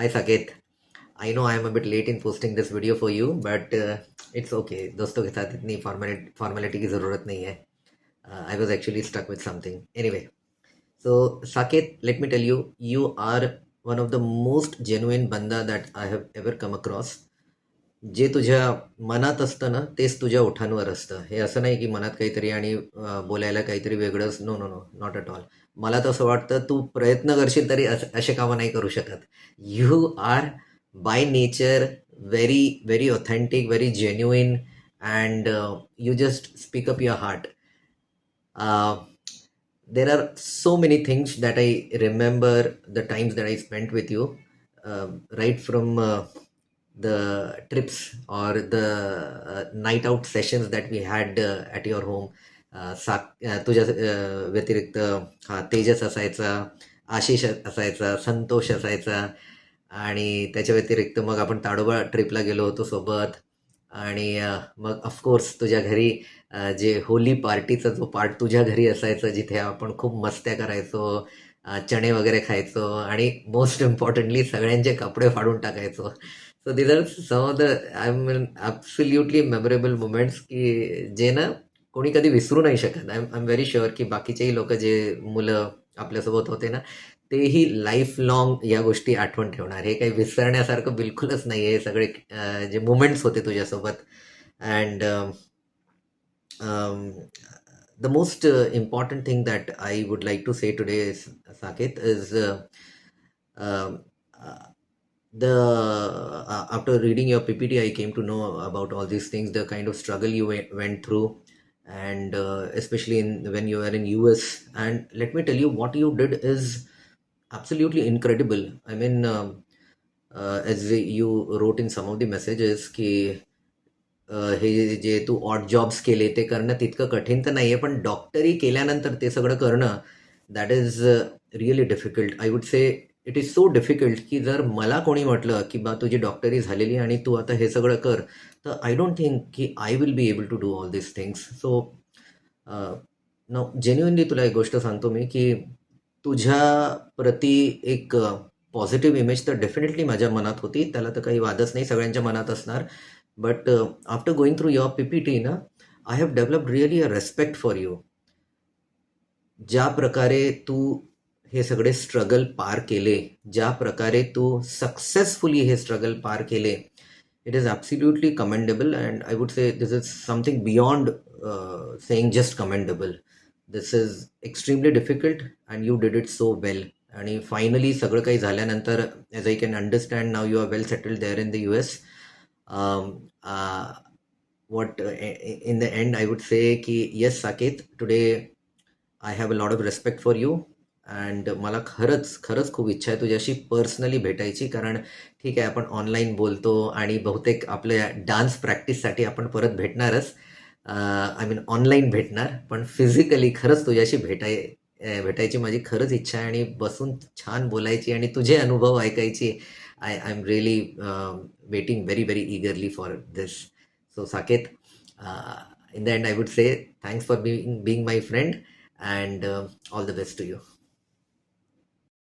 Hi Saket. I know I am a bit late in posting this video for you, but it's okay. दोस्तों के साथ इतनी formality की ज़रूरत नहीं है. I was actually stuck with something. Anyway, so Saket, let me tell you, you are one of the most genuine banda that I have ever come across. जे तुझ्या मनात असतं ना तेच तुझ्या ओठांवर असतं. हे असं नाही की मनात काहीतरी आणि बोलायला काहीतरी वेगळंच. No no no, not at all. मला तसं वाटतं तू प्रयत्न करशील तरी असे कामं नाही करू शकत. You are by nature very very authentic, very genuine, and you just speak up your heart. There are so many things that I remember, the times that I spent with you, right from the trips or the night out sessions that we had at your home. तुझ्या व्यतिरिक्त हा तेजस असायचा, आशिष असायचा, संतोष असायचा, आणि त्याच्या व्यतिरिक्त मग आपण ताडोबा ट्रिपला गेलो होतो सोबत. आणि मग ऑफकोर्स तुझ्या घरी जे होली पार्टीचा जो पार्ट तुझ्या घरी असायचं, जिथे आपण खूप मस्त्या करायचो, चणे वगैरे खायचो, आणि मोस्ट इम्पॉर्टंटली सगळ्यांचे कपडे फाडून टाकायचो. So this are some of the I mean absolutely memorable moments की जे ना कोणी कधी विसरू नाही शकत. आय एम व्हेरी शुअर की बाकीचेही लोक, जे मुलं आपल्यासोबत होते ना, तेही लाईफ लाँग या गोष्टी आठवण ठेवणार. हे काही विसरण्यासारखं बिलकुलच नाही आहे. हे सगळे जे मुमेंट्स होते तुझ्यासोबत. And the most important thing that I would like to say today, Saket, is um, uh, the after reading your PPT, I came to know about all these things, the kind of struggle you went through, and especially when you were in US. And let me tell you, what you did is absolutely incredible. I mean, as you wrote in some of the messages, की हे जे तू odd jobs केले ते करणं तितकं कठीण तर नाही आहे, पण डॉक्टरी केल्यानंतर ते सगळं करणं, that is really difficult. I would say it is so difficult की जर मला कोणी म्हटलं की बा तुझी डॉक्टरी झालेली आणि तू आता हे सगळं कर, तर आय डोंट थिंक की I will be able to do all this things. So न जेन्युइनली तुला एक गोष्ट सांगतो मी की तुझ्या प्रती एक पॉझिटिव्ह इमेज तर डेफिनेटली माझ्या मनात होती, त्याला तर काही वादच नाही, सगळ्यांच्या मनात असणार. But after going through your PPT ना, I have developed really a respect for you. ज्या प्रकारे तू हे सगळे स्ट्रगल पार केले, ज्या प्रकारे तू सक्सेसफुली हे स्ट्रगल पार केले, it is absolutely commendable. And I would say this is something beyond saying just commendable. This is extremely difficult and you did it so well. आणि फायनली सगळं काही झाल्यानंतर, as I can understand now, you are well settled there in the US. What in the end I would say ki yes Saket, today I have a lot of respect for you. And मला खरंच खरंच खूप इच्छा आहे तुझ्याशी personally भेटायची. कारण ठीक आहे, आपण ऑनलाईन बोलतो आणि बहुतेक आपल्या डान्स प्रॅक्टिससाठी आपण परत भेटणारच. आय मीन ऑनलाईन भेटणार, पण फिजिकली खरंच तुझ्याशी भेटायची माझी खरंच इच्छा आहे, आणि बसून छान बोलायची आणि तुझे अनुभव ऐकायची. I am really waiting very very eagerly for this. So Saket, in the end, I would say thanks for being my friend, and all the best to you.